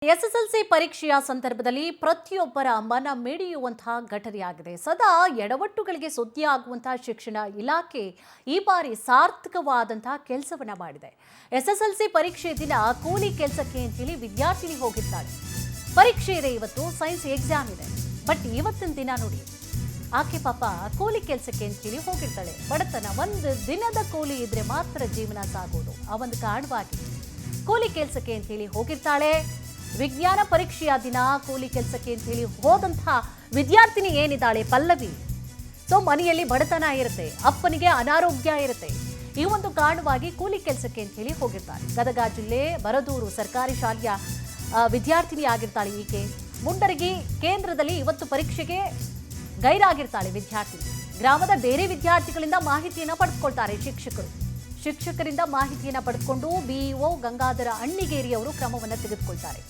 SSLC ಪರೀಕ್ಷೆಯ ಸಂದರ್ಭದಲ್ಲಿ ಪ್ರತಿಯೊಬ್ಬರ ಮನ ಮಿಡಿಯುವಂತಹ ಘಟನೆಯಾಗಿದೆ. ಸದಾ ಎಡವಟ್ಟುಗಳಿಗೆ ಸುದ್ದಿಯಾಗುವಂತಹ ಶಿಕ್ಷಣ ಇಲಾಖೆ ಈ ಬಾರಿ ಸಾರ್ಥಕವಾದಂತಹ ಕೆಲಸವನ್ನ ಮಾಡಿದೆ. ಎಸ್ಎಸ್ಎಲ್ಸಿ ಪರೀಕ್ಷೆ ದಿನ ಕೂಲಿ ಕೆಲಸಕ್ಕೆ ಅಂತ ಹೇಳಿ ವಿದ್ಯಾರ್ಥಿನಿ ಹೋಗಿದ್ದಾಳೆ. ಪರೀಕ್ಷೆ ಇದೆ, ಇವತ್ತು ಸೈನ್ಸ್ ಎಕ್ಸಾಮ್ ಇದೆ. ಬಟ್ ಇವತ್ತಿನ ದಿನ ನೋಡಿ, ಆಕೆ ಪಾಪ ಕೂಲಿ ಕೆಲಸಕ್ಕೆ ಅಂತ ಹೇಳಿ ಹೋಗಿರ್ತಾಳೆ. ಬಡತನ, ಒಂದು ದಿನದ ಕೂಲಿ ಇದ್ರೆ ಮಾತ್ರ ಜೀವನ ಸಾಗೋದು. ಆ ಒಂದು ಕಾರಣವಾಗಿ ಕೂಲಿ ಕೆಲಸಕ್ಕೆ ಅಂತ ಹೇಳಿ ಹೋಗಿರ್ತಾಳೆ. ವಿಜ್ಞಾನ ಪರೀಕ್ಷೆಯ ದಿನ ಕೂಲಿ ಕೆಲಸಕ್ಕೆ ಅಂತ ಹೇಳಿ ಹೋದಂತಹ ವಿದ್ಯಾರ್ಥಿನಿ ಏನಿದ್ದಾಳೆ ಪಲ್ಲವಿ, ಸೊ ಮನೆಯಲ್ಲಿ ಬಡತನ ಇರುತ್ತೆ, ಅಪ್ಪನಿಗೆ ಅನಾರೋಗ್ಯ ಇರುತ್ತೆ. ಈ ಒಂದು ಕಾರಣವಾಗಿ ಕೂಲಿ ಕೆಲಸಕ್ಕೆ ಅಂತ ಹೇಳಿ ಹೋಗಿರ್ತಾಳೆ. ಗದಗ ಜಿಲ್ಲೆ ಬರದೂರು ಸರ್ಕಾರಿ ಶಾಲೆಯ ವಿದ್ಯಾರ್ಥಿನಿ ಆಗಿರ್ತಾಳೆ ಈಕೆ. ಮುಂಡರಗಿ ಕೇಂದ್ರದಲ್ಲಿ ಇವತ್ತು ಪರೀಕ್ಷೆಗೆ ಗೈರಾಗಿರ್ತಾಳೆ ವಿದ್ಯಾರ್ಥಿನಿ. ಗ್ರಾಮದ ಬೇರೆ ವಿದ್ಯಾರ್ಥಿಗಳಿಂದ ಮಾಹಿತಿಯನ್ನು ಪಡೆದುಕೊಳ್ತಾರೆ ಶಿಕ್ಷಕರಿಂದ ಮಾಹಿತಿಯನ್ನು ಪಡೆದುಕೊಂಡು ಬಿಇಒ ಗಂಗಾಧರ ಅಣ್ಣಿಗೇರಿ ಅವರು ಕ್ರಮವನ್ನು ತೆಗೆದುಕೊಳ್ತಾರೆ.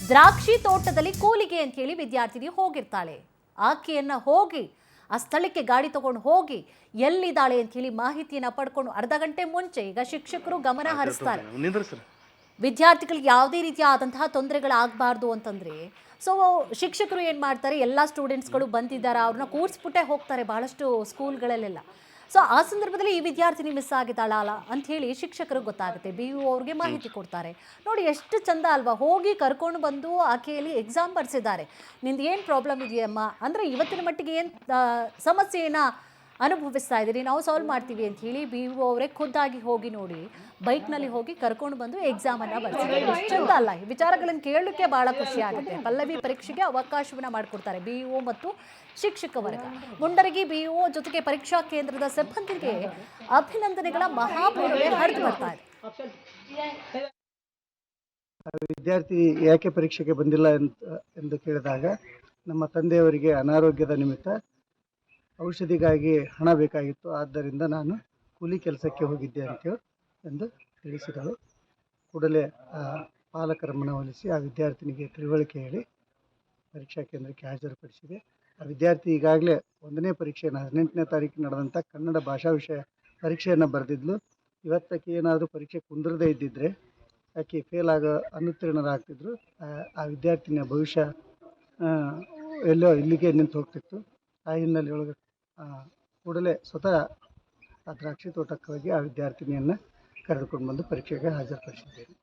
ದ್ರಾಕ್ಷಿ ತೋಟದಲ್ಲಿ ಕೂಲಿಗೆ ಅಂತ ಹೇಳಿ ವಿದ್ಯಾರ್ಥಿನಿ ಹೋಗಿರ್ತಾಳೆ. ಆಕೆಯನ್ನ ಹೋಗಿ ಆ ಸ್ಥಳಕ್ಕೆ ಗಾಡಿ ತಗೊಂಡು ಹೋಗಿ ಎಲ್ಲಿದ್ದಾಳೆ ಅಂತ ಹೇಳಿ ಮಾಹಿತಿಯನ್ನು ಪಡ್ಕೊಂಡು ಅರ್ಧ ಗಂಟೆ ಮುಂಚೆ ಈಗ ಶಿಕ್ಷಕರು ಗಮನ ಹರಿಸ್ತಾರೆ. ವಿದ್ಯಾರ್ಥಿಗಳಿಗೆ ಯಾವುದೇ ರೀತಿಯಾದಂತಹ ತೊಂದರೆಗಳಾಗಬಾರ್ದು ಅಂತಂದ್ರೆ ಸೊ ಶಿಕ್ಷಕರು ಏನು ಮಾಡ್ತಾರೆ, ಎಲ್ಲ ಸ್ಟೂಡೆಂಟ್ಸ್ಗಳು ಬಂದಿದ್ದಾರೆ, ಅವ್ರನ್ನ ಕೂರಿಸ್ಬಿಟ್ಟೆ ಹೋಗ್ತಾರೆ ಬಹಳಷ್ಟು ಸ್ಕೂಲ್ಗಳಲ್ಲೆಲ್ಲ. ಸೊ ಆ ಸಂದರ್ಭದಲ್ಲಿ ಈ ವಿದ್ಯಾರ್ಥಿನಿ ಮಿಸ್ ಆಗಿದ್ದಾಳಲ್ಲ ಅಂತ ಹೇಳಿ ಶಿಕ್ಷಕರಿಗೆ ಗೊತ್ತಾಗುತ್ತೆ. ಬಿಇಒ ಅವ್ರಿಗೆ ಮಾಹಿತಿ ಕೊಡ್ತಾರೆ. ನೋಡಿ ಎಷ್ಟು ಚಂದ ಅಲ್ವಾ, ಹೋಗಿ ಕರ್ಕೊಂಡು ಬಂದು ಆಕೆಯಲ್ಲಿ ಎಕ್ಸಾಮ್ ಬರ್ಸಿದ್ದಾರೆ. ನಿಂದು ಏನು ಪ್ರಾಬ್ಲಮ್ ಇದೆಯಮ್ಮ ಅಂದರೆ ಇವತ್ತಿನ ಮಟ್ಟಿಗೆ ಏನು ಸಮಸ್ಯೆಯನ್ನು ಅನುಭವಿಸ್ತಾ ಇದ್ದೀರಿ, ನಾವು ಸಾಲ್ವ್ ಮಾಡ್ತೀವಿ ಅಂತ ಹೇಳಿ ಬಿಇಒ ಅವರೇ ಖುದ್ದಾಗಿ ಹೋಗಿ ನೋಡಿ ಬೈಕ್ನಲ್ಲಿ ಹೋಗಿ ಕರ್ಕೊಂಡು ಬಂದು ಎಕ್ಸಾಮನ್ನು ಬರ್ಸಿದ್ದಾರೆ. ಎಷ್ಟು ಚಂದ ಅಲ್ಲ, ಈ ವಿಚಾರಗಳನ್ನು ಕೇಳಲಿಕ್ಕೆ ಭಾಳ ಖುಷಿ ಆಗುತ್ತೆ. ಪಲ್ಲವಿ ಪರೀಕ್ಷೆಗೆ ಅವಕಾಶವನ್ನು ಮಾಡಿಕೊಡ್ತಾರೆ ಬಿಇಒ ಮತ್ತು ಶಿಕ್ಷಕ ವರ್ಗ. ಮುಂಡರಗಿ ಬಿಇಒ ಜೊತೆಗೆ ಪರೀಕ್ಷಾ ಕೇಂದ್ರದ ಸಿಬ್ಬಂದಿಗೆ ಅಭಿನಂದನೆಗಳ ಮಹಾಪೂರವೇ ಹರಿದು ಬರ್ತಾ ಇದೆ. ವಿದ್ಯಾರ್ಥಿ ಯಾಕೆ ಪರೀಕ್ಷೆಗೆ ಬಂದಿಲ್ಲ ಎಂದು ಕೇಳಿದಾಗ ನಮ್ಮ ತಂದೆಯವರಿಗೆ ಅನಾರೋಗ್ಯದ ನಿಮಿತ್ತ ಔಷಧಿಗಾಗಿ ಹಣ ಬೇಕಾಗಿತ್ತು, ಆದ್ದರಿಂದ ನಾನು ಕೂಲಿ ಕೆಲಸಕ್ಕೆ ಹೋಗಿದ್ದೆ ಎಂದು ತಿಳಿಸಿದಳು. ಕೂಡಲೇ ಪಾಲಕರ ಮನವೊಲಿಸಿ ಆ ವಿದ್ಯಾರ್ಥಿನಿಗೆ ತಿಳುವಳಿಕೆ ಹೇಳಿ ಪರೀಕ್ಷಾ ಕೇಂದ್ರಕ್ಕೆ ಹಾಜರುಪಡಿಸಿದೆ. ಆ ವಿದ್ಯಾರ್ಥಿ ಈಗಾಗಲೇ 1ನೇ ಪರೀಕ್ಷೆಯನ್ನು 18ನೇ ತಾರೀಕು ನಡೆದಂಥ ಕನ್ನಡ ಭಾಷಾ ವಿಷಯ ಪರೀಕ್ಷೆಯನ್ನು ಬರೆದಿದ್ಲು. ಇವತ್ತಕ್ಕೆ ಏನಾದರೂ ಪರೀಕ್ಷೆ ಕುಂದಿರದೇ ಇದ್ದಿದ್ದರೆ ಆಕೆ ಅನುತ್ತೀರ್ಣರಾಗ್ತಿದ್ರು. ಆ ವಿದ್ಯಾರ್ಥಿನಿಯ ಭವಿಷ್ಯ ಎಲ್ಲೋ ಇಲ್ಲಿಗೆ ನಿಂತು ಹೋಗ್ತಿತ್ತು. ಆ ಹಿನ್ನೆಲೆಯೊಳಗೆ ಕೂಡಲೇ ಸ್ವತಃ ಆ ದ್ರಾಕ್ಷಿ ತೋಟಕ್ಕೆ ಹೋಗಿ ಆ ವಿದ್ಯಾರ್ಥಿನಿಯನ್ನು ಕರೆದುಕೊಂಡು ಬಂದು ಪರೀಕ್ಷೆಗೆ ಹಾಜರುಪಡಿಸಿದ್ದೇನೆ.